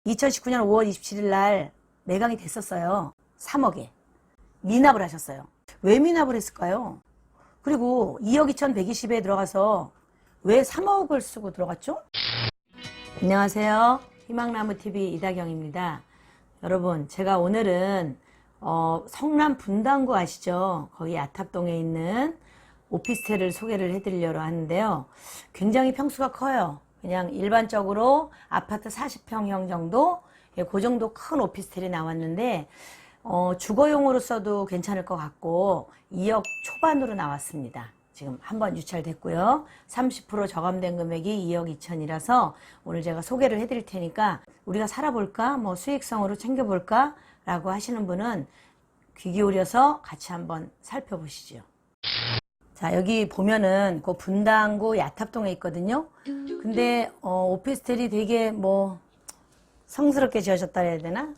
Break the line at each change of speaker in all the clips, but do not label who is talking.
2019년 5월 27일 날 매각이 됐었어요. 3억에. 미납을 하셨어요. 왜 미납을 했을까요? 그리고 2억 2,120에 들어가서 왜 3억을 쓰고 들어갔죠? 안녕하세요. 희망나무TV 이다경입니다. 여러분, 제가 오늘은 성남 분당구 아시죠? 거기 아탑동에 있는 오피스텔을 소개를 해드리려고 하는데요. 굉장히 평수가 커요. 그냥 일반적으로 아파트 40평형 정도, 그 정도 큰 오피스텔이 나왔는데 주거용으로 써도 괜찮을 것 같고 2억 초반으로 나왔습니다. 지금 한번 유찰됐고요. 30% 저감된 금액이 2억 2천이라서 오늘 제가 소개를 해드릴 테니까 우리가 살아볼까? 뭐 수익성으로 챙겨볼까? 라고 하시는 분은 귀 기울여서 같이 한번 살펴보시죠. 자, 여기 보면은 그 분당구 야탑동에 있거든요. 근데 오피스텔이 되게 뭐 성스럽게 지어졌다 해야 되나?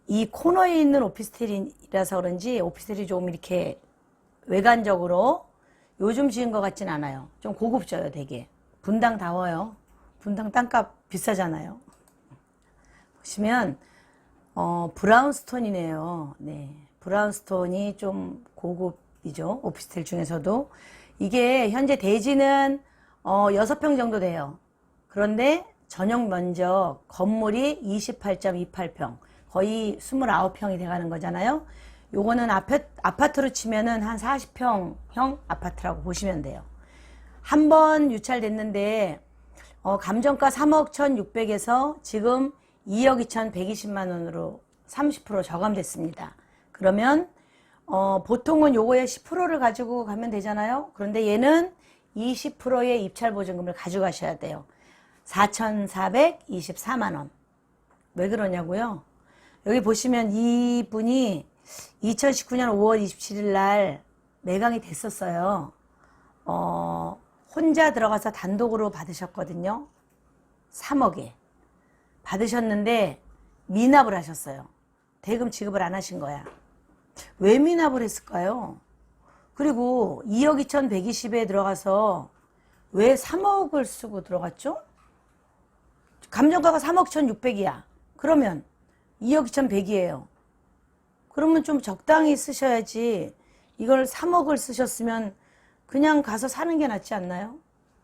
이 코너에 있는 오피스텔이라서 그런지 오피스텔이 조금 이렇게 외관적으로 요즘 지은 것 같진 않아요. 좀 고급져요, 되게. 분당다워요. 분당 땅값 비싸잖아요. 보시면 브라운스톤이네요. 네, 브라운스톤이 좀 고급이죠. 오피스텔 중에서도. 이게 현재 대지는 6평 정도 돼요. 그런데 전용 면적 건물이 28.28평, 거의 29평이 돼가는 거잖아요. 요거는 아파트로 치면은 한 40평형 아파트라고 보시면 돼요. 한 번 유찰됐는데 감정가 3억 1,600에서 지금 2억 2,120만 원으로 30% 저감됐습니다. 그러면 보통은 요거에 10%를 가지고 가면 되잖아요. 그런데 얘는 20%의 입찰 보증금을 가져가셔야 돼요. 4,424만 원. 왜 그러냐고요? 여기 보시면 이분이 2019년 5월 27일 날 매각이 됐었어요. 혼자 들어가서 단독으로 받으셨거든요. 3억에. 받으셨는데 미납을 하셨어요. 대금 지급을 안 하신 거야. 왜 미납을 했을까요? 그리고 2억 2,120에 들어가서 왜 3억을 쓰고 들어갔죠? 감정가가 3억 1,600이야. 그러면 2억 2,100이에요. 그러면 좀 적당히 쓰셔야지. 이걸 3억을 쓰셨으면 그냥 가서 사는 게 낫지 않나요?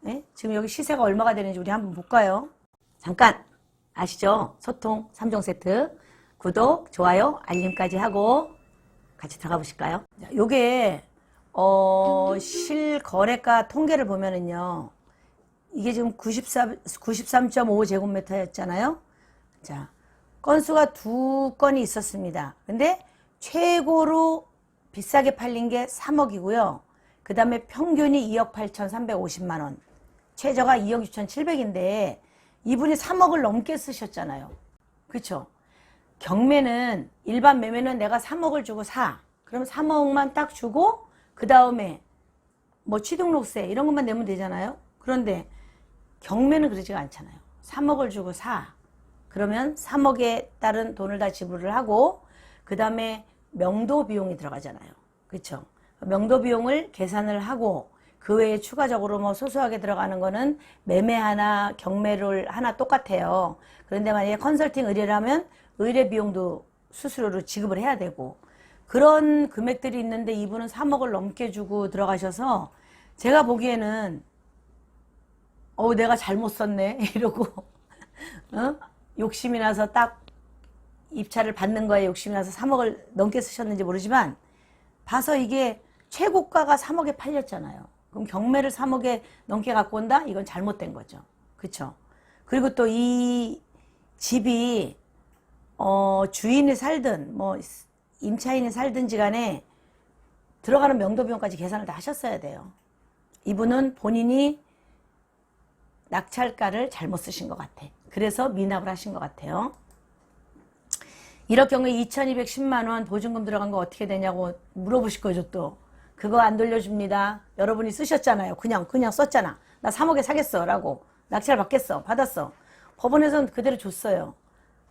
네? 지금 여기 시세가 얼마가 되는지 우리 한번 볼까요? 잠깐 아시죠? 소통 3종 세트, 구독, 좋아요, 알림까지 하고 같이 들어가 보실까요? 자, 요게 실거래가 통계를 보면은요, 이게 지금 93.5제곱미터였잖아요. 자, 건수가 2건이 있었습니다. 근데 최고로 비싸게 팔린 게 3억이고요. 그 다음에 평균이 2억 8,350만 원. 최저가 2억 6,700인데 이분이 3억을 넘게 쓰셨잖아요. 그렇죠? 경매는, 일반 매매는 내가 3억을 주고 사. 그럼 3억만 딱 주고 그 다음에 뭐 취등록세 이런 것만 내면 되잖아요. 그런데 경매는 그러지가 않잖아요. 3억을 주고 사. 그러면 3억에 따른 돈을 다 지불을 하고 그 다음에 명도 비용이 들어가잖아요. 그렇죠? 명도 비용을 계산을 하고 그 외에 추가적으로 뭐 소소하게 들어가는 거는 매매 하나 경매를 하나 똑같아요. 그런데 만약에 컨설팅 의뢰라면 의뢰 비용도 수수료로 지급을 해야 되고 그런 금액들이 있는데 이분은 3억을 넘게 주고 들어가셔서 제가 보기에는 내가 잘못 썼네 이러고 욕심이 나서 딱 입찰을 받는 거에 욕심이 나서 3억을 넘게 쓰셨는지 모르지만 봐서 이게 최고가가 3억에 팔렸잖아요. 그럼 경매를 3억에 넘게 갖고 온다? 이건 잘못된 거죠. 그렇죠? 그리고 또 이 집이 주인이 살든 뭐 임차인이 살든지 간에 들어가는 명도 비용까지 계산을 다 하셨어야 돼요. 이분은 본인이 낙찰가를 잘못 쓰신 것 같아. 그래서 미납을 하신 것 같아요. 이럴 경우에 2,210만 원 보증금 들어간 거 어떻게 되냐고 물어보실 거죠, 또. 그거 안 돌려줍니다. 여러분이 쓰셨잖아요. 그냥 썼잖아. 나 3억에 사겠어. 라고. 낙찰 받겠어. 받았어. 법원에서는 그대로 줬어요.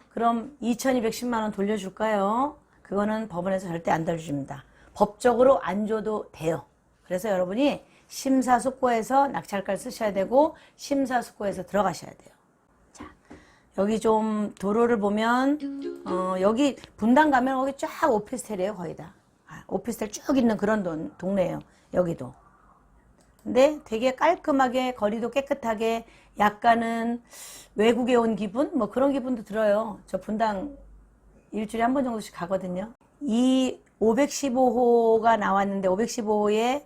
그럼 2,210만 원 돌려줄까요? 그거는 법원에서 절대 안 돌려줍니다. 법적으로 안 줘도 돼요. 그래서 여러분이 심사숙고해서 낙찰가를 쓰셔야 되고 심사숙고해서 들어가셔야 돼요. 자, 여기 좀 도로를 보면 여기 분당 가면 거기 쫙 오피스텔이에요. 거의 다. 오피스텔 쭉 있는 그런 동네예요. 여기도. 근데 되게 깔끔하게 거리도 깨끗하게 약간은 외국에 온 기분? 뭐 그런 기분도 들어요. 저 분당 일주일에 한 번 정도씩 가거든요. 이 515호가 나왔는데 515호의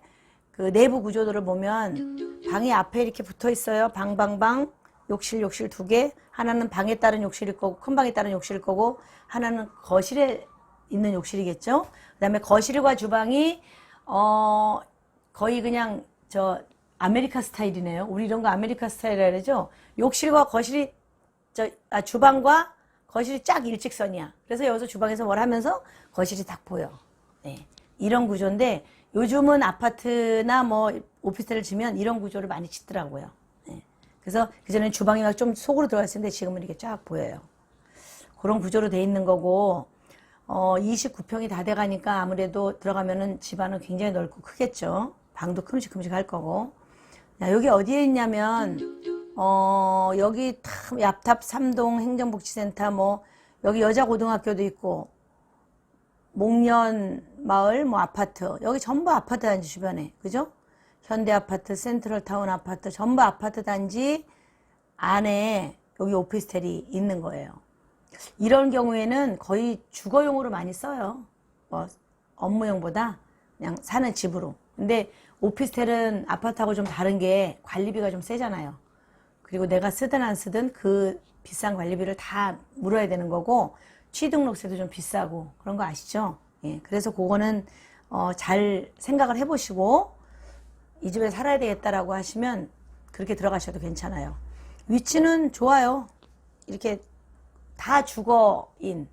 그 내부 구조도를 보면 방이 앞에 이렇게 붙어 있어요. 방방방 욕실 두 개. 하나는 방에 따른 욕실일 거고 큰 방에 따른 욕실일 거고 하나는 거실에 있는 욕실이겠죠. 그다음에 거실과 주방이 거의 그냥 저 아메리카 스타일이네요. 우리 이런 거 아메리카 스타일이라 그러죠. 욕실과 거실이 주방과 거실이 쫙 일직선이야. 그래서 여기서 주방에서 뭘 하면서 거실이 딱 보여. 네. 이런 구조인데 요즘은 아파트나 뭐 오피스텔을 지면 이런 구조를 많이 짓더라고요. 네. 그래서 그전에는 주방이 막 좀 속으로 들어갔었는데 지금은 이렇게 쫙 보여요. 그런 구조로 돼 있는 거고 29평이 다 돼가니까 아무래도 들어가면은 집안은 굉장히 넓고 크겠죠. 방도 큼직큼직 할 거고. 야, 여기 어디에 있냐면 여기 얍탑 3동 행정복지센터 뭐 여기 여자고등학교도 있고 목련 마을 뭐 아파트 여기 전부 아파트 단지 주변에 그죠? 현대아파트 센트럴타운 아파트 전부 아파트 단지 안에 여기 오피스텔이 있는 거예요. 이런 경우에는 거의 주거용으로 많이 써요. 뭐 업무용보다 그냥 사는 집으로. 근데 오피스텔은 아파트하고 좀 다른 게 관리비가 좀 세잖아요. 그리고 내가 쓰든 안 쓰든 그 비싼 관리비를 다 물어야 되는 거고 취등록세도 좀 비싸고 그런 거 아시죠? 예, 그래서 그거는 잘 생각을 해보시고 이 집에 살아야 되겠다라고 하시면 그렇게 들어가셔도 괜찮아요. 위치는 좋아요. 이렇게 다 주거인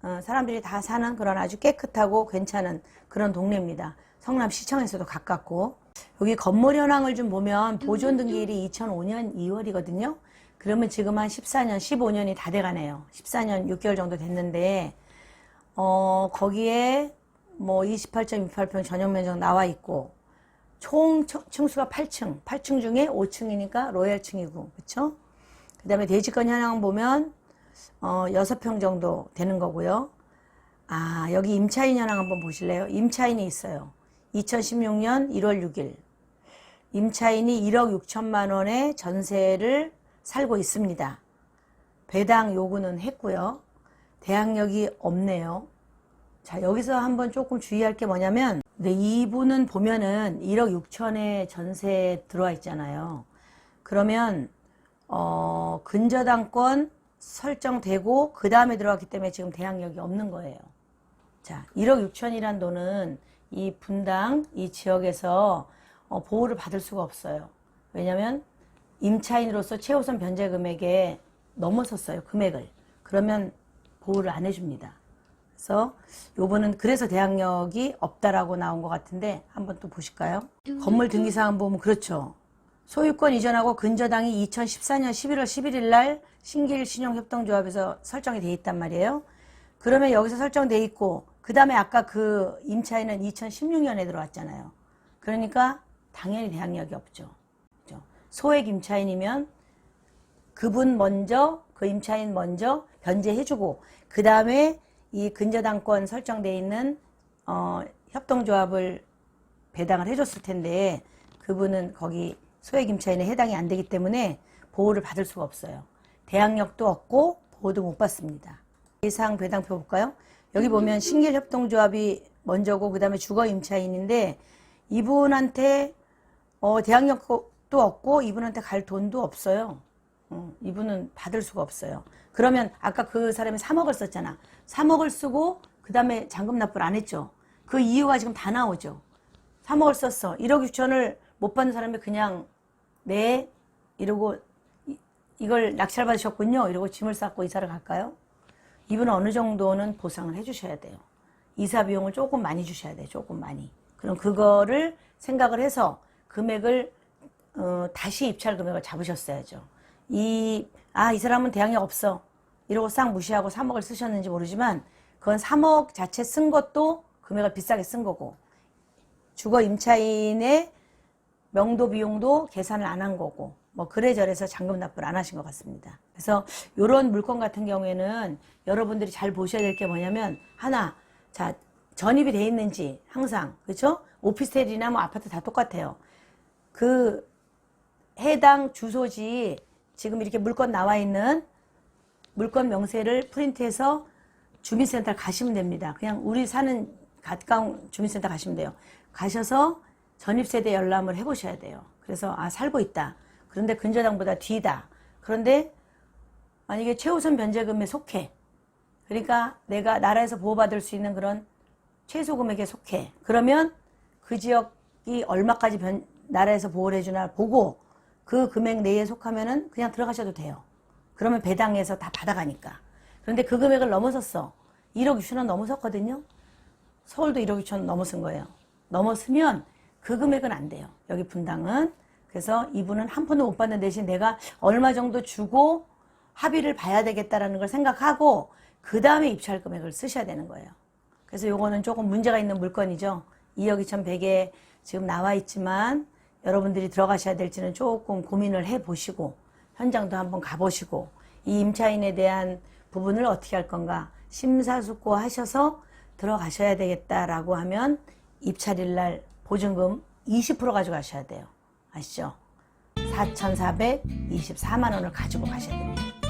사람들이 다 사는 그런 아주 깨끗하고 괜찮은 그런 동네입니다. 성남시청에서도 가깝고 여기 건물 현황을 좀 보면 보존 등기일이 2005년 2월이거든요. 그러면 지금 한 14년, 15년이 다 돼가네요. 14년 6개월 정도 됐는데 거기에 뭐 28.28평 전용 면적 나와 있고 총 층수가 8층, 8층 중에 5층이니까 로얄층이고 그렇죠? 그 다음에 대지권 현황 보면 6평 정도 되는 거고요. 여기 임차인 현황 한번 보실래요? 임차인이 있어요. 2016년 1월 6일 임차인이 1억 6천만 원의 전세를 살고 있습니다. 배당 요구는 했고요. 대항력이 없네요. 자, 여기서 한번 조금 주의할 게 뭐냐면 이분은 보면은 1억 6천에 전세 들어와 있잖아요. 그러면 근저당권 설정되고 그 다음에 들어왔기 때문에 지금 대항력이 없는 거예요. 자, 1억 6천이란 돈은 이 분당 이 지역에서 보호를 받을 수가 없어요. 왜냐하면 임차인으로서 최우선 변제 금액에 넘어섰어요. 금액을. 그러면 보호를 안 해줍니다. 그래서 요번은 그래서 대항력이 없다라고 나온 것 같은데 한번 또 보실까요? 건물 등기사항 보면 그렇죠. 소유권 이전하고 근저당이 2014년 11월 11일 날 신길 신용협동조합에서 설정이 돼 있단 말이에요. 그러면 여기서 설정돼 있고 그 다음에 아까 그 임차인은 2016년에 들어왔잖아요. 그러니까 당연히 대항력이 없죠. 그렇죠? 소액 임차인이면 그분 먼저 그 임차인 먼저 변제해주고 그 다음에 이 근저당권 설정돼 있는 협동조합을 배당을 해줬을 텐데 그분은 거기 소액 임차인에 해당이 안 되기 때문에 보호를 받을 수가 없어요. 대항력도 없고 보호도 못 받습니다. 예상 배당표 볼까요? 여기 보면 신길협동조합이 먼저고 그 다음에 주거 임차인인데 이분한테 대항력도 없고 이분한테 갈 돈도 없어요. 이분은 받을 수가 없어요. 그러면 아까 그 사람이 3억을 썼잖아. 3억을 쓰고 그 다음에 잔금 납부를 안 했죠. 그 이유가 지금 다 나오죠. 3억을 썼어. 1억 6천을 못 받는 사람이 그냥 네 이러고 이걸 낙찰 받으셨군요. 이러고 짐을 싸고 이사를 갈까요? 이분은 어느 정도는 보상을 해주셔야 돼요. 이사 비용을 조금 많이 주셔야 돼요. 조금 많이. 그럼 그거를 생각을 해서 금액을 다시 입찰 금액을 잡으셨어야죠. 이 사람은 대항력 없어. 이러고 싹 무시하고 3억을 쓰셨는지 모르지만 그건 3억 자체 쓴 것도 금액을 비싸게 쓴 거고 주거 임차인의 명도 비용도 계산을 안 한 거고 뭐 그래저래서 잔금 납부를 안 하신 것 같습니다. 그래서 이런 물건 같은 경우에는 여러분들이 잘 보셔야 될 게 뭐냐면 하나, 자 전입이 돼 있는지 항상 그렇죠? 오피스텔이나 뭐 아파트 다 똑같아요. 그 해당 주소지 지금 이렇게 물건 나와 있는 물건 명세를 프린트해서 주민센터 가시면 됩니다. 그냥 우리 사는 가까운 주민센터 가시면 돼요. 가셔서 전입세대 열람을 해보셔야 돼요. 그래서 아 살고 있다. 그런데 근저당보다 뒤다. 그런데 만약에 최우선 변제금에 속해. 그러니까 내가 나라에서 보호받을 수 있는 그런 최소 금액에 속해. 그러면 그 지역이 얼마까지 나라에서 보호를 해주나 보고 그 금액 내에 속하면은 그냥 들어가셔도 돼요. 그러면 배당에서 다 받아가니까. 그런데 그 금액을 넘어섰어. 1억 6천 원 넘어섰거든요. 서울도 1억 6천 원 넘어선 거예요. 넘었으면 그 금액은 안 돼요. 여기 분당은. 그래서 이분은 한 푼도 못 받는 대신 내가 얼마 정도 주고 합의를 봐야 되겠다라는 걸 생각하고 그 다음에 입찰 금액을 쓰셔야 되는 거예요. 그래서 요거는 조금 문제가 있는 물건이죠. 2억 2,100에 지금 나와 있지만 여러분들이 들어가셔야 될지는 조금 고민을 해보시고 현장도 한번 가보시고 이 임차인에 대한 부분을 어떻게 할 건가 심사숙고하셔서 들어가셔야 되겠다라고 하면 입찰일 날 보증금 20% 가져가셔야 돼요. 아시죠? 4,424만 원을 가지고 가셔야 됩니다.